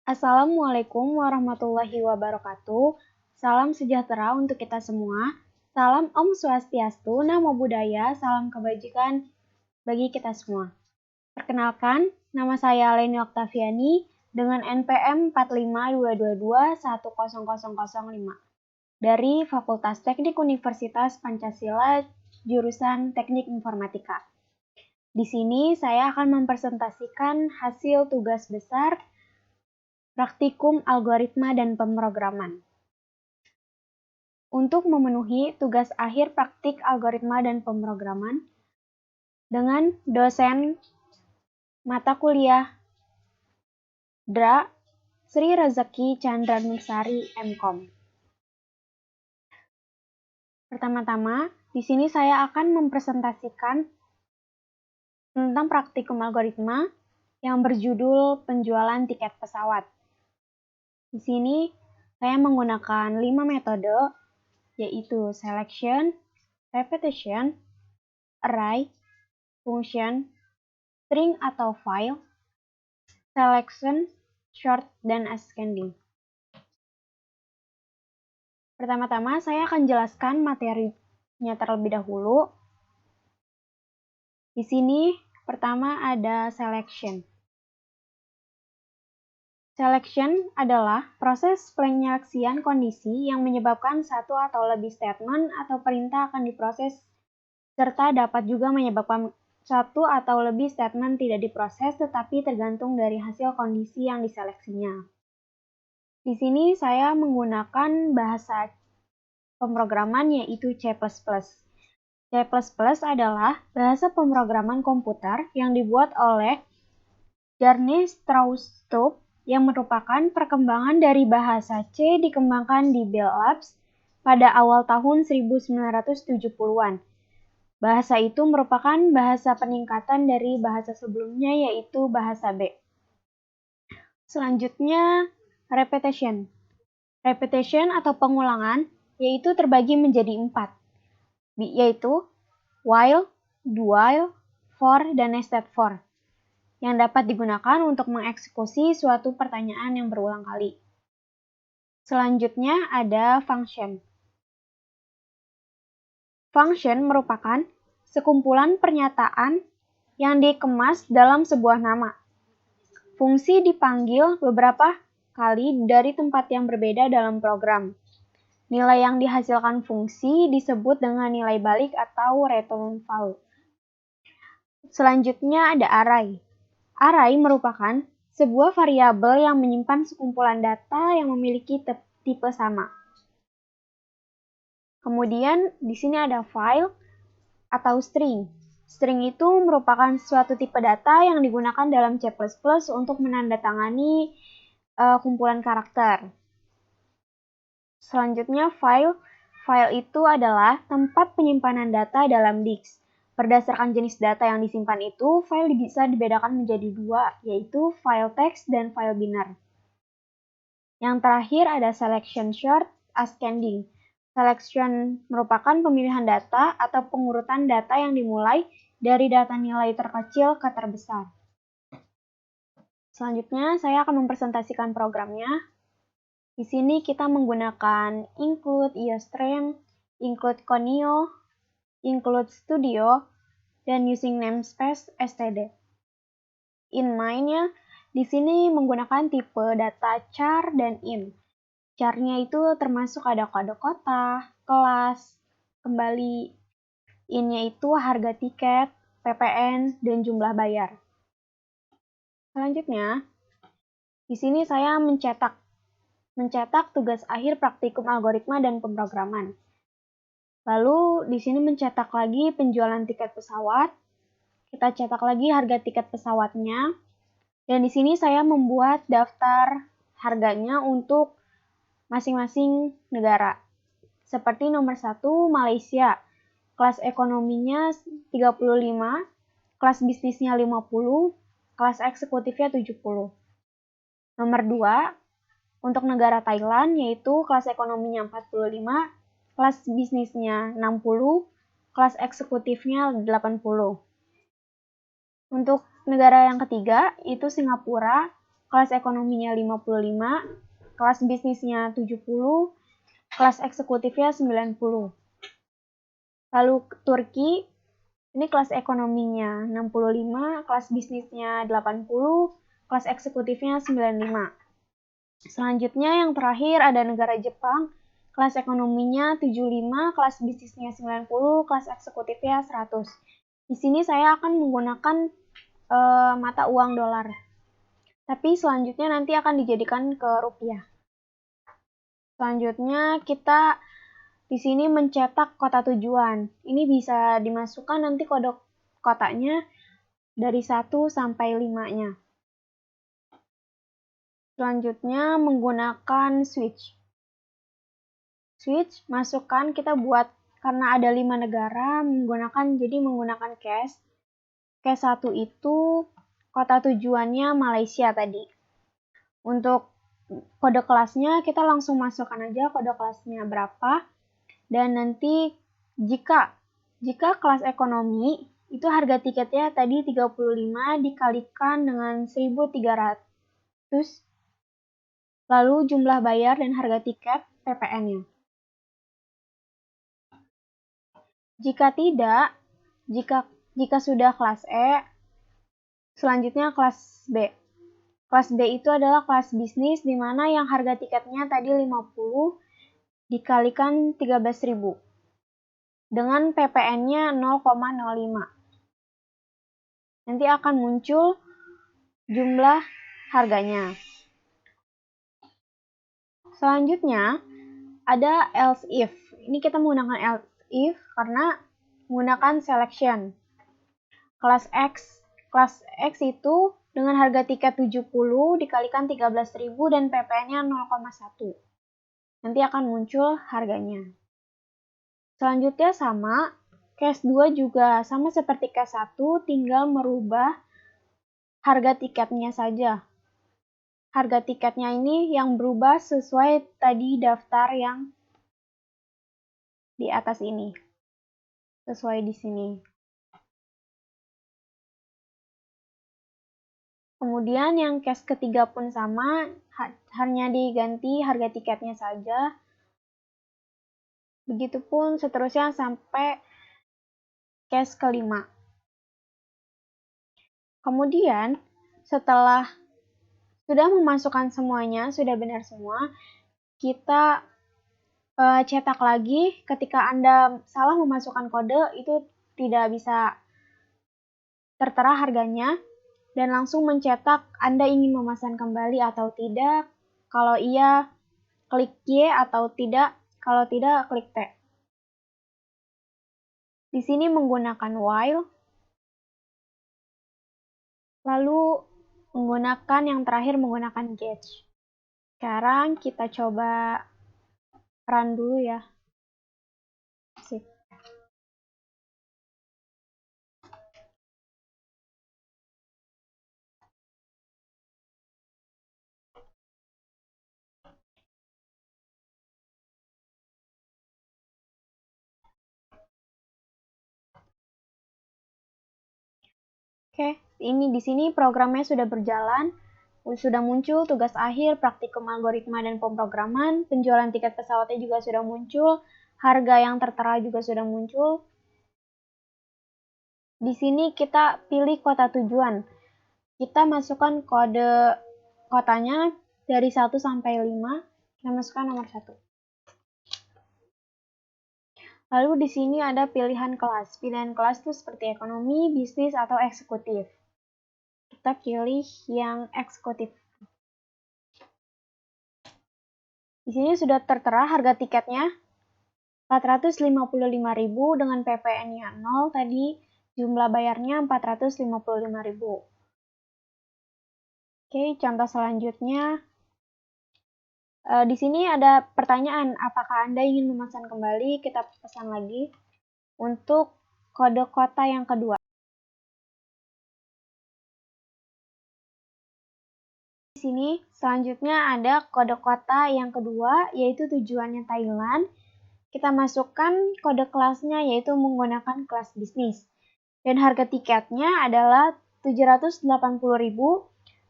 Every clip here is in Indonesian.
Assalamualaikum warahmatullahi wabarakatuh. Salam sejahtera untuk kita semua. Salam Om Swastiastu, Namo Buddhaya, salam kebajikan bagi kita semua. Perkenalkan, nama saya Leni Oktaviani dengan NPM 45222100005 dari Fakultas Teknik Universitas Pancasila, jurusan Teknik Informatika. Di sini saya akan mempresentasikan hasil tugas besar praktikum algoritma dan pemrograman. Untuk memenuhi tugas akhir praktik algoritma dan pemrograman dengan dosen mata kuliah DRA Sri Rezeki Candranursari MKom. Pertama-tama, di sini saya akan mempresentasikan tentang praktikum algoritma yang berjudul penjualan tiket pesawat. Di sini saya menggunakan 5 metode, yaitu selection, repetition, array, function, string atau file, selection, short, dan ascending. Pertama-tama saya akan jelaskan materinya terlebih dahulu. Di sini pertama ada selection. Selection adalah proses penyeleksian kondisi yang menyebabkan satu atau lebih statement atau perintah akan diproses, serta dapat juga menyebabkan satu atau lebih statement tidak diproses tetapi tergantung dari hasil kondisi yang diseleksinya. Di sini saya menggunakan bahasa pemrograman yaitu C++. C++ adalah bahasa pemrograman komputer yang dibuat oleh Jarne Stroustrup yang merupakan perkembangan dari bahasa C dikembangkan di Bell Labs pada awal tahun 1970-an. Bahasa itu merupakan bahasa peningkatan dari bahasa sebelumnya yaitu bahasa B. Selanjutnya, repetition. Repetition atau pengulangan yaitu terbagi menjadi 4, yaitu while, do while, for, dan nested for, yang dapat digunakan untuk mengeksekusi suatu pertanyaan yang berulang kali. Selanjutnya ada function. Function merupakan sekumpulan pernyataan yang dikemas dalam sebuah nama. Fungsi dipanggil beberapa kali dari tempat yang berbeda dalam program. Nilai yang dihasilkan fungsi disebut dengan nilai balik atau return value. Selanjutnya ada array. Array merupakan sebuah variabel yang menyimpan sekumpulan data yang memiliki tipe sama. Kemudian di sini ada file atau string. String itu merupakan suatu tipe data yang digunakan dalam C++ untuk menandatangani kumpulan karakter. Selanjutnya file. File itu adalah tempat penyimpanan data dalam disk. Berdasarkan jenis data yang disimpan itu, file bisa dibedakan menjadi 2, yaitu file teks dan file binar. Yang terakhir ada selection, short, ascending. Selection merupakan pemilihan data atau pengurutan data yang dimulai dari data nilai terkecil ke terbesar. Selanjutnya, saya akan mempresentasikan programnya. Di sini kita menggunakan include IOStream, include Conio, include Studio, dan using namespace std. In main-nya, di sini menggunakan tipe data char dan int. Char-nya itu termasuk ada kode kota, kelas, kembali. In-nya itu harga tiket, PPN, dan jumlah bayar. Selanjutnya, di sini saya mencetak tugas akhir praktikum algoritma dan pemrograman. Lalu di sini mencetak lagi penjualan tiket pesawat. Kita cetak lagi harga tiket pesawatnya. Dan di sini saya membuat daftar harganya untuk masing-masing negara. Seperti nomor 1 Malaysia. Kelas ekonominya 35, kelas bisnisnya 50, kelas eksekutifnya 70. Nomor 2 untuk negara Thailand yaitu kelas ekonominya 45, kelas bisnisnya 60, kelas eksekutifnya 80. Untuk negara yang ketiga, itu Singapura, kelas ekonominya 55, kelas bisnisnya 70, kelas eksekutifnya 90. Lalu Turki, ini kelas ekonominya 65, kelas bisnisnya 80, kelas eksekutifnya 95. Selanjutnya yang terakhir ada negara Jepang, kelas ekonominya 75, kelas bisnisnya 90, kelas eksekutifnya 100. Di sini saya akan menggunakan mata uang dolar. Tapi selanjutnya nanti akan dijadikan ke rupiah. Selanjutnya kita di sini mencetak kota tujuan. Ini bisa dimasukkan nanti kode kotanya dari 1 sampai 5-nya. Selanjutnya menggunakan switch. Switch masukkan kita buat karena ada 5 negara menggunakan cache. Cache 1 itu kota tujuannya Malaysia tadi. Untuk kode kelasnya kita langsung masukkan aja kode kelasnya berapa. Dan nanti jika kelas ekonomi itu harga tiketnya tadi 35 dikalikan dengan 1.300. Lalu jumlah bayar dan harga tiket PPN-nya. Jika tidak, jika sudah kelas E, selanjutnya kelas B. Kelas B itu adalah kelas bisnis di mana yang harga tiketnya tadi 50 dikalikan 13.000 dengan PPN-nya 0,05. Nanti akan muncul jumlah harganya. Selanjutnya ada else if. Ini kita menggunakan else if karena menggunakan selection. Kelas X itu dengan harga tiket 70 dikalikan 13.000 dan PPN-nya 0,1. Nanti akan muncul harganya. Selanjutnya sama, case 2 juga sama seperti case 1, tinggal merubah harga tiketnya saja. Harga tiketnya ini yang berubah sesuai tadi daftar yang di atas ini. Sesuai di sini. Kemudian yang case ketiga pun sama, hanya diganti harga tiketnya saja. Begitupun seterusnya sampai case kelima. Kemudian setelah sudah memasukkan semuanya, sudah benar semua, kita cetak lagi. Ketika Anda salah memasukkan kode, itu tidak bisa tertera harganya. Dan langsung mencetak Anda ingin memesan kembali atau tidak. Kalau iya, klik Y atau tidak. Kalau tidak, klik T. Di sini menggunakan while. Lalu menggunakan yang terakhir menggunakan gauge. Sekarang kita coba run dulu ya. Sip. Oke, ini di sini programnya sudah berjalan, sudah muncul tugas akhir, praktikum algoritma dan pemrograman, penjualan tiket pesawatnya juga sudah muncul, harga yang tertera juga sudah muncul. Di sini kita pilih kota tujuan. Kita masukkan kode kotanya dari 1 sampai 5, kita masukkan nomor 1. Lalu di sini ada pilihan kelas. Pilihan kelas itu seperti ekonomi, bisnis, atau eksekutif. Kita pilih yang eksekutif. Di sini sudah tertera harga tiketnya 455.000 dengan PPN-nya 0 tadi, jumlah bayarnya 455.000. Oke, contoh selanjutnya. Di sini ada pertanyaan, apakah Anda ingin memesan kembali? Kita pesan lagi untuk kode kota yang kedua. Di sini selanjutnya ada kode kota yang kedua, yaitu tujuannya Thailand. Kita masukkan kode kelasnya, yaitu menggunakan kelas bisnis. Dan harga tiketnya adalah 780.000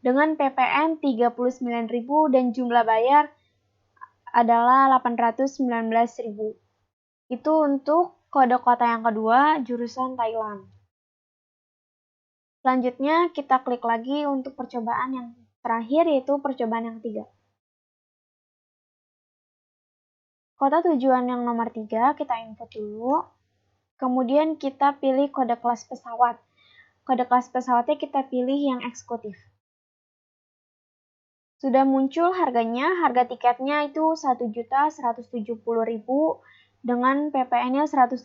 dengan PPN 39.000 dan jumlah bayar adalah 819.000. Itu untuk kode kota yang kedua, jurusan Thailand. Selanjutnya kita klik lagi untuk percobaan yang terakhir, yaitu percobaan yang ketiga. Kota tujuan yang nomor 3 kita input dulu. Kemudian kita pilih kode kelas pesawat. Kode kelas pesawatnya kita pilih yang eksekutif. Sudah muncul harganya, harga tiketnya itu 1.170.000 dengan PPN-nya 117.000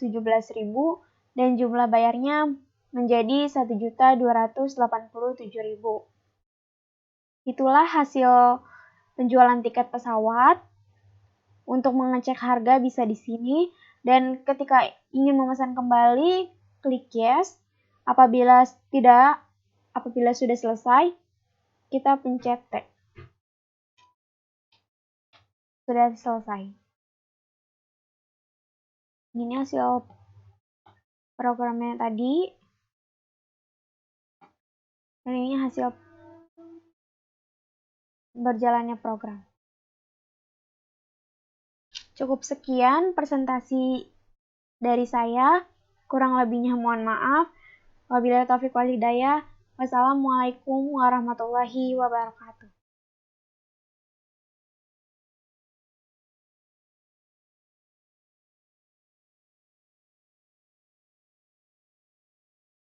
dan jumlah bayarnya menjadi 1.287.000. Itulah hasil penjualan tiket pesawat. Untuk mengecek harga bisa di sini, dan ketika ingin memesan kembali, klik yes. Apabila sudah selesai, kita pencet T. Sudah selesai. Ini hasil programnya tadi. Dan ini hasil berjalannya program. Cukup sekian presentasi dari saya. Kurang lebihnya mohon maaf. Wabillahi taufiq wal hidayah. Wassalamualaikum warahmatullahi wabarakatuh.